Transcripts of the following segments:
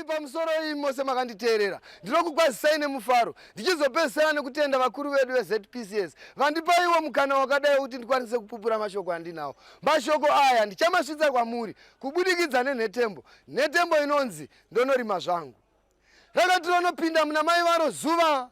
pamusoro iyi mose makanditeerera ndinokukwazisai nemufaro ndichizopedzisira nekutenda vakuru vedu veZPCS vandipaiwo mukana wakadai kuti ndikwanise kupupura mashoko andinawo. Mashoko aya ndichamasvitsa kwamuri kubudikidza netembo inonzi ndonorima zvangu. Rakati ronopinda muna mai varo zuva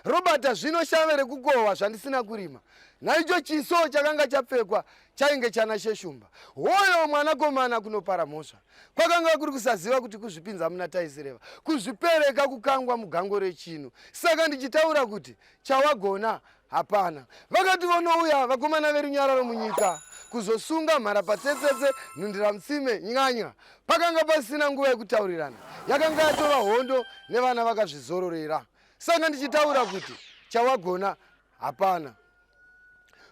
robata zvino shave rekukohwa zvandisina kurima. Naicho chiso chakanga chapfekwa chainge chana sheshumba. Hoyo mwanakomana kunopara mhosva. Kwakanga kuri kusaziva kuti kuzvipinza muna taisireva, kuzvipereka kukangwa mugango rechinu. Saka ndichitaura kuti Chawagona hapana. Vakati vonouya vakomana verunyararo munyika kuzosunga mharapatsetsetse nhundira mutsime nyanya. Pakanga pasina nguva yekutaurirana. Yakanga yatova hondo nevana vakazvizororera. Saka ndichitaura kuti Chawagona hapana.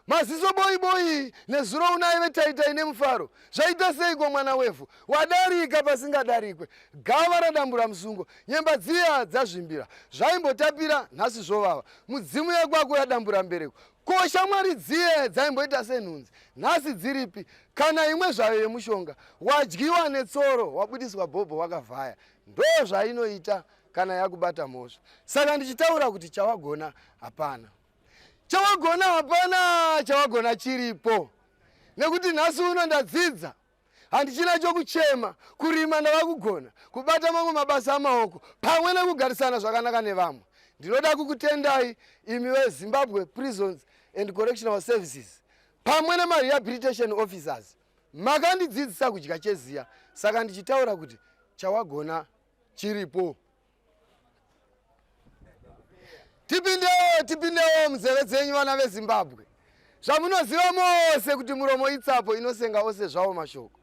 Maziso boyi nezuro unaive taitai nemufaro. Zvaita seiko mwana wevhu wadarika pasingadarikwe. Gava radambura musungo. Nyemba dziya dzazvimbira. Zvaimbotapira nhasi zvovava. Mudzimu yekwako yadambura mbereko. Ko shamwari dziye dzaimboita senhunzi. Nhasi dziripi? Kana imwe zvayo yemushonga. Wadyiwa netsoro wabudiswa bhobho wakavhaya. Ndo zvainoita kana yakubata mhosva. Saka ndichitaura kuti Chawagona hapana. Chawagona hapana, Chawagona chiripo. Nekuti nhasi uno ndadzidza. Handichina chokuchema, kurima ndavakugona, kubata mamwe mabasa amaoko, pamwe nekugarisana zvakanaka nevamwe. Ndinoda kukutendai imi veZimbabwe Prisons and Correctional Services, pamwe nemarehabilitation officers. Makandidzidzisa kudya cheziya, saka ndichitaura kuti Chawagona chiripo. Tipindewo munzeve dzenyu vana veZimbabwe. Zvamunoziva mose kuti muromo itsapo inosenga ose zvawo mashoko.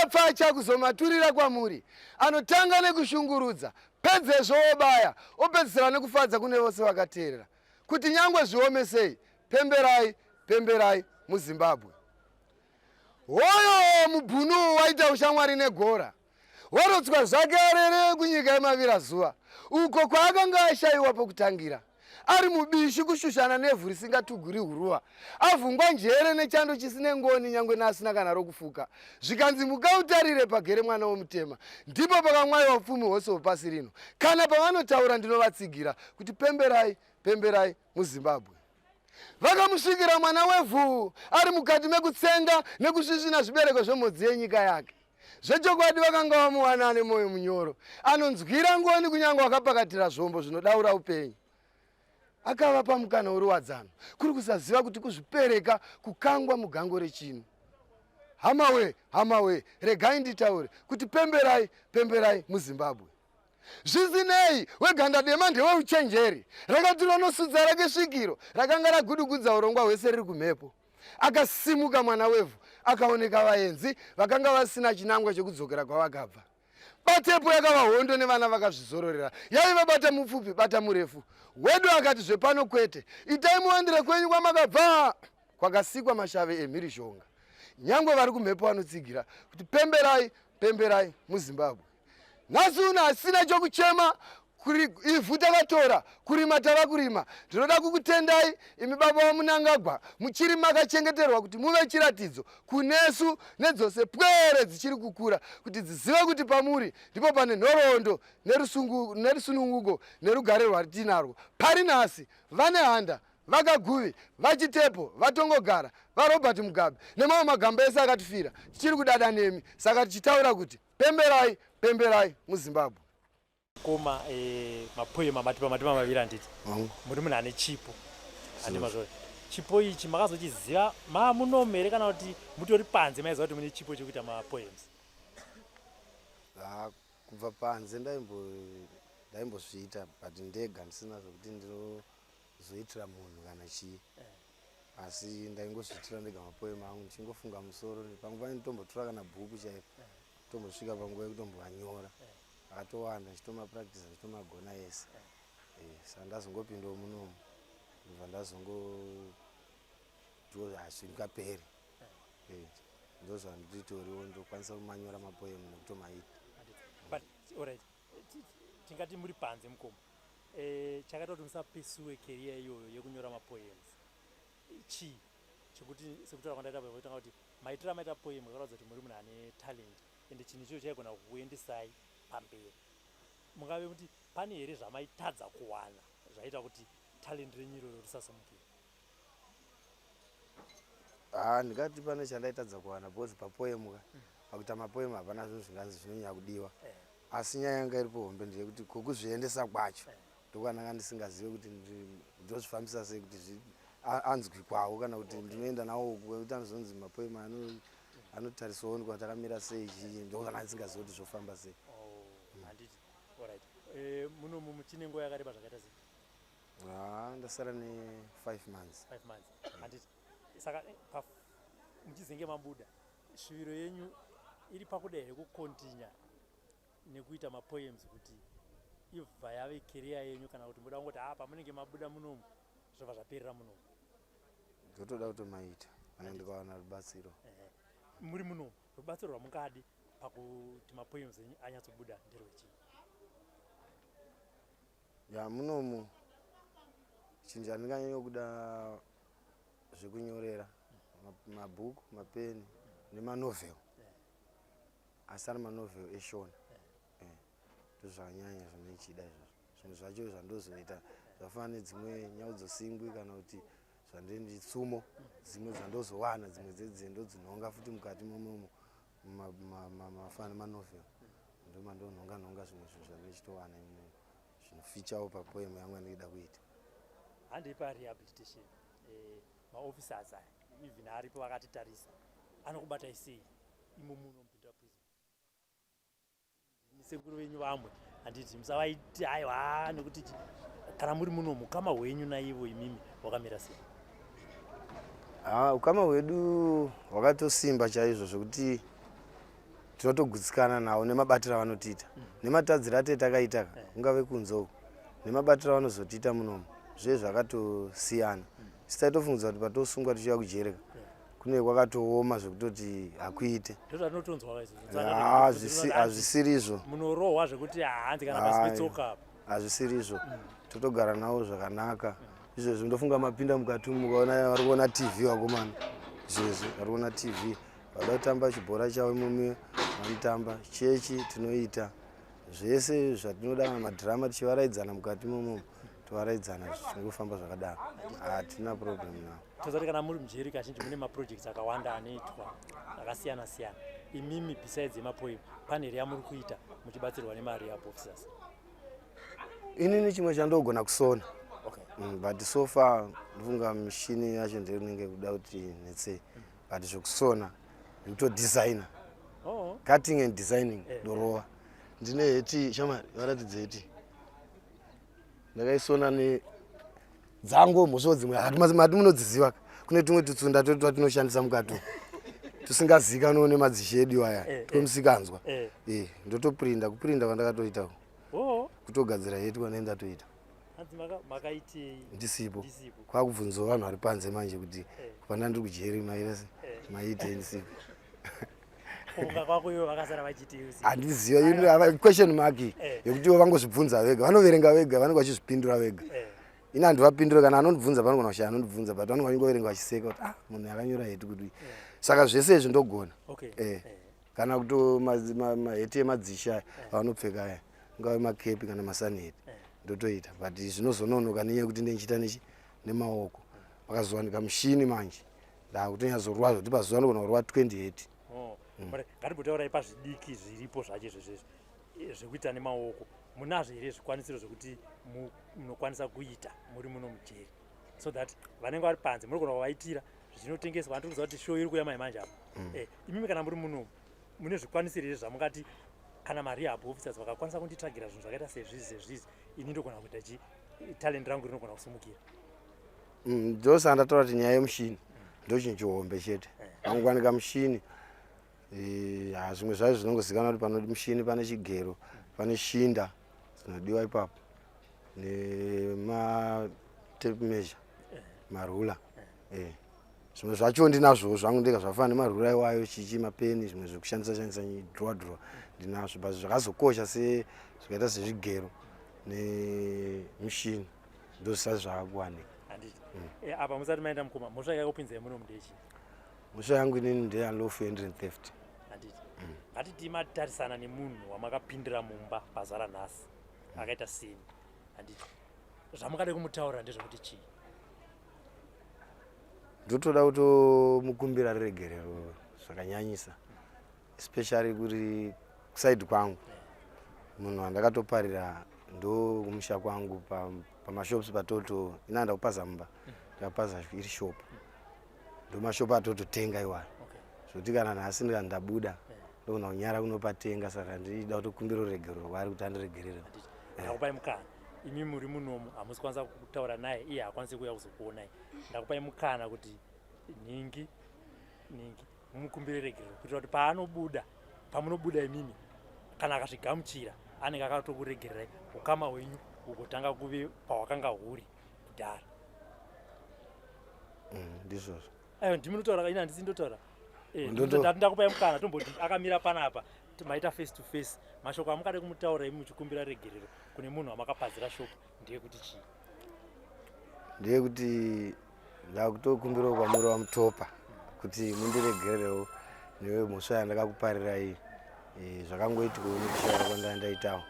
Pfacha kuzomaturira kwamuri. Anotanga nekushungurudza, pedzezvo obaya, opedzisira nekufadza kune vose vakateerera. Kuti nyangwe zviomesei, pemberai muZimbabwe. Hoyo mubhunu waita ushamwari negora. Warotswa zvake arere kunyika yemavira zuva. Uko kwaakanga ashayiwa pokutangira. Ari mubishi kushushana nevhu risingatuguri huruva. Avhungwa njere nechando chisine ngoni nyangwe nasina kana rokufuka. Zvikanzi mukautarire pagere mwana womutema. Ndipo pakamwayiwa upfumi hwose hwepasi rino. Kana pavanotaura ndinovatsigira kuti pemberai muZimbabwe. Vakamusvikira mwana wevhu ari mukati mekutsenga nekusvisvina zvibereko zvemhodzi yenyika yake. Zvechokwadi vakanga vamuwana nemoyo munyoro. Anonzwira ngoni kunyangwe akapakatira zvombo zvinodaura upenyu. Akava pamukana uri wadzano. Kuri kusaziva kuti kuzvipereka kukangwa mugango rechinu. Hamawe, regai nditaure kuti pemberai muZimbabwe. Zvisinei weganda dema ndeweuchenjeri. Rakati ronosudza rake svikiro. Rakanga ragudugudza urongwa hwese riri kumhepo. Akasimuka mwana wevhu. Akaoneka vaenzi vakanga vasina chinangwa chekudzokera kwavakabva. Batepo yakava hondo nevana vakazvizororera. Yaiva bata mupfupi bata murefu. Wedu akati zvepano kwete. Itai muwandire kwenyu kwamakabva. Kwakasikwa mashave emhirishonga. Nyangwe vari kumhepo vanotsigira kuti pemberai muZimbabwe. Nhasi uno hasina chokuchema. Ivhu takatora, kurima tava kurima. Ndinoda kukutendai imi baba vamunangagwa, muchiri makachengeterwa kuti muve chiratidzo kunesu nedzose pwere dzichiri kukura, kuti dzizive kuti pamuri ndipo pane nhoroondo nerusununguko nerugare rwatinarwo. Pari nhasi vane handa, vakaguvi, vachitepo, vatongogara, vaRobert Mugabe nemamwe magamba ese akatifira. Tichiri kudada nemi, saka tichitaura kuti pemberai muZimbabwe. Koma mapoema matipa maviri anditi. Muri munhu ane chipo. Andima zvori. Chipo ichi makazochiziva munomere kana kuti mutori panze maiziva kuti mune chipo chekuita mapoems? Kubva panze ndaimbozviita but ndega ndisina zvokuti ndinozoitira munhu kana chii. Asi ndaingozviitira ndega mapoema angu ndichingofunga musoro. Panguva nditombotora kana bhuku chaipo. Tombosvika panguva yekutombovanyora. Akatowanda chitomapuractice chitomagona yese. Saka ndazongopindawo munomu. Ndobva ndazongaperi. Ndozvanditoriwo ndokwanisa kumanyora mapoemu nekutomaita. But alright. Tingati muri panze mukoma. Chakaita kuti musapesuwe career iyoyo yekunyora mapoems. Chii chekuti sekutaura kwandaita kuti maitira poem akaratidza kuti muri munhu ane talent. ende chinhu ichocho chaigona kuendesai pamberi. Mungave kuti pane here zvamaitadza kuwana zvaita kuti talent renyu iroro risasimukira? Ndingati pane chandaitadza kuwana because papoem pakuita mapoem hapana zvinhu zvinganzi zvinonyanya kudiwa. Asi nyaya yanga iripo hombe ndeyekuti kukuzviendesa kwacho ndokwananga ndisingazivi kuti ndozvifambisa sei kuti anzwi kwawo kana kuti ndinoenda nawo kuti anozonzi mapoem anotariswawo kuti akamira sei ndokana ndisingazivi kuti zvofamba sei. Handiti. Alright. Munomu muchine nguva yakareba zvakaita sei? Ndasara ne5 months. 5 months. Handiti. Saka muchizenge mabuda shuviro yenyu iri pakuda here kukontinya nekuita mapoems kuti ibva yave career yenyu kana kuti muda kungoti pamunenge mabuda munomu zvobva zvaperera munomu? Ndotoda kutomaita kana ndikawana rubatsiro. Muri munomu rubatsiro rwamungadi pakuti mapoems enyu anyatsobuda nderwechii? Munomu chinhu chandinganyanya kuda zvekunyorera mabhuku, mapeni nemanovel. Asi ari manovel eshona. Ndozvakanyanya zvandinochida izvozvo. Zvimwe zvacho zvandozoita zvafana nedzimwe nyau dzosingwi kana kuti zvandenditsumo dzimwe dzandozowana dzimwe dzedzendo dzinonga futi mukati momomo mafana manovel. Ndomandonhonga zvimwe zvinhu zvandinochitowana zvinofichawo papoem yangu yandinoda kuita. Handei parehabilitation maofficers aya even aripo vakatitarisa anokubatai sei imo muno mupinda prison? Sekuru venyu vamwe handiti musavaiti aiwa nekuti kana muri muno mukama hwenyu naivo imimi wakamira sei? Ukama hwedu hwakatosimba chaizvo zvokuti tinotogutsikana nawo nemabatiro avanotiita nematadziro ate takaita ungave kunzou nemabatiro avanozotiita munomu zve zvakatosiyana. Sitaitofungidzwa kuti patosungwa tichiuya kujereka kune kwakatooma zvekutoti hakuite. Hazvisiri izvo. Munorohwa zvekuti hanzi kana pasi petsoka. Hazvisiri izvo. Totogara nawo zvakanaka. Izvo zvindofunga mapinda mukati mukaona vari kuona TV wakomana. Izvezvi vari kuona TV. Vada kutamba chibhora chavo imomo vanotamba. Chechi tinoita. Zvese zvatinoda kana madhirama tichivaraidzana mukati momo tovaraidzana zvinofamba zvakadaro. Hatina problem nawo. Tozoti kana muri Mujeri kazhinji mune maprojects akawanda anoitwa akasiyana siyana. Imimi besides mapoem pane here yamuri kuita muchibatsirwa nemarehab officers? Inini chimwe chandogona kusona. But so far ndofunga mishini yacho ndinenge kuda kuti netse. But zvokusona ndikutodesigner. Cutting and designing ndorova. Ndine heti shamari varatidze heti. Ndakaisona nedzangu mhosvo dzimwe hati munodziziva. Kune tumwe tutsunda twatinoshandisa mukati tusingazivikanwi nemadzishe edu aya tomusikanzwa. Ndotoprinda kuprinda kwandakatoita kutogadzira heti kwandenda toita. Ndisipo. Kwakubvunzawo vanhu vari panze manje kuti kupanda ndiri kujeri maite ndisipo. Handiziva question mark yekuti vangozvibvunza vega vanoverenga vega vanenge vachizvipindura vega. Ina handivapindure kana anondibvunza panogona kushaya anondibvunza but vanenge vachingoverenga vachiseka kuti munhu akanyora heti kuti saka zvese izvi ndogona. Kana kuti maheti emadzisha avanopfeka aya ungave makepi kana masanheti ndotoita but zvinozononoka nenyaya yekuti ndinechita nemaoko pakazowanika mushini manje ndakutonyazorwa zvoti pazuva anogona kurwa 20 heti. Ngatibotaurai pazvidiki zviripo zvacho izvozvo zvekuita nemaoko. Munazvo here zvikwanisiro zvekuti munokwanisa kuita muri muno Mujeri so that vanenge vari panze munogona kuvaitira zvinotengeswa? Handiri kuziva kuti show iri kuuya manje apa. Imimi kana muri muno mune zvikwanisiro here zvamungati kana marehab officers vakakwanisa kunditsvagira zvinhu zvakaita sezvizvi ini ndogona kuita talent rangu rinogona kusimukira? Ndose andataura kuti nyaya yemushini ndo chinhu chihombe chete. Vangowanika mushini zvimwe zvacho zvinongozivikanwa kuti panodi mushini pane chigero pane shinda dzinodiwa ipapo nematape measure marula. Zvimwe zvacho ndinazvo zvangu ndega zvafana nemarula iwayo chichi mapeni zvimwe zvekushandisa draw ndinazvo but zvakazokosha zvakaita sezvigero nemushini ndozvisati zvaakuwanika. Apa musati maenda mukoma mhosva yakakupinzai muno mudechii? Mhosva yangu inini ndeunlawful entry and theft. ngatiti matarisana nemunhu wamakapindira mumba pazara nhasi akaita seni handiti zvamukade kumutaurira ndezvekuti chii? Ndotoda kutomukumbira regerero zvakanyanyisa, especially kuri side kwangu. Munhu wandakatoparira ndo kumusha kwangu pamashops patoto inaenda kupaza mumba ndapaza iri shop ndo mashopu atototenga iwayo. Zvoti kana nhasi ndabuda ndona unyara kunopatenga, saka ndida kutokumbira regero rwari kuti andiregerere. Ndakupai mukana, imi muri munomu hamusi kwanisa kutaura naye, iye hakwanisi kuuya kuzokuonai. Ndakupai mukana kuti ningi mumukumbire regerero kuitira kuti pamunobuda imimi kana akazvigamuchira anenge akatokuregererai ukama hwenyu ugotanga kuve pawakanga huri kudhara. Ndizvozvo. Ndinotaura ina handisi ndotaura. Ndakupai mukana tomboti akamira panapa maita face to face. Mashoko amukade kumutaura imi muchikumbira regerero kune munhu wamakapadzira shop ndiye kuti chii? Ndiye kuti ndakutokumbira kwamuri wamutopa kuti mundiregererewo newe muswa yandakakuparirai zvakangoitika nekushaya kwandaitawo,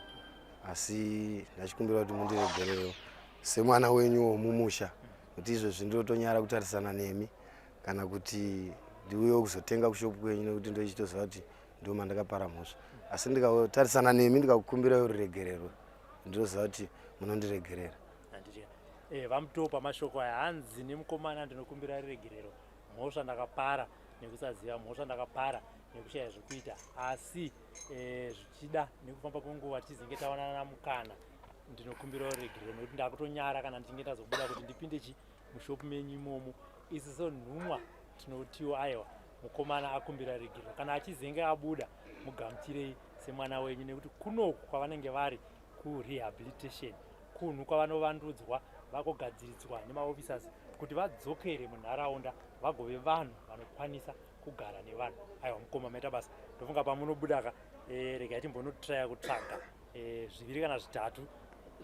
asi ndachikumbira kuti mundiregererewo semwana wenyu womumusha, kuti izvozvi ndotonyara kutarisana nemi kana kuti ndiuyewo kuzotenga kushopu kwenyu nekuti ndochitoziva kuti ndo mandakapara mhosva. Asi ndikatarisana nemi ndikakukumbirawo regerero ndinoziva kuti munondiregerera. Vamutopa mashoko aya hanzi nemukomana ndinokumbira regerero mhosva ndakapara nekusaziva, mhosva ndakapara nekushaya zvekuita, asi zvichida nekufamba kwenguva tizinge tawanana mukana ndinokumbirawo regerero nekuti ndakutonyara kana ndichinge ndazobuda kuti ndipinde mushopu menyu imomo. Isiso nhumwa tinotiwo aiwa mukomana akumbira regerero, kana achizenge abuda mugamuchirei semwana wenyu, nekuti kunoku kwavanenge vari kurehabilitation, kunhu kwavanovandudzwa vagogadziridzwa nemaofficers kuti vadzokere munharaunda vagove vanhu vanokwanisa kugara nevanhu. Aiwa mukoma maita basa, ndofunga pamunobuda regai timbonotraya kutsvaga zviviri kana zvitatu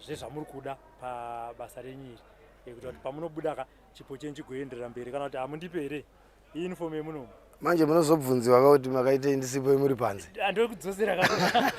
zvezvamuri kuda pabasa renyu iri kuti pamunobuda chipo chenyu chigoenderera mberi, kana kuti hamundipe here uniform yemunomu. Manje munozobvunziwa kuti makaitei ndisipo muri panze. Handikudzosera kana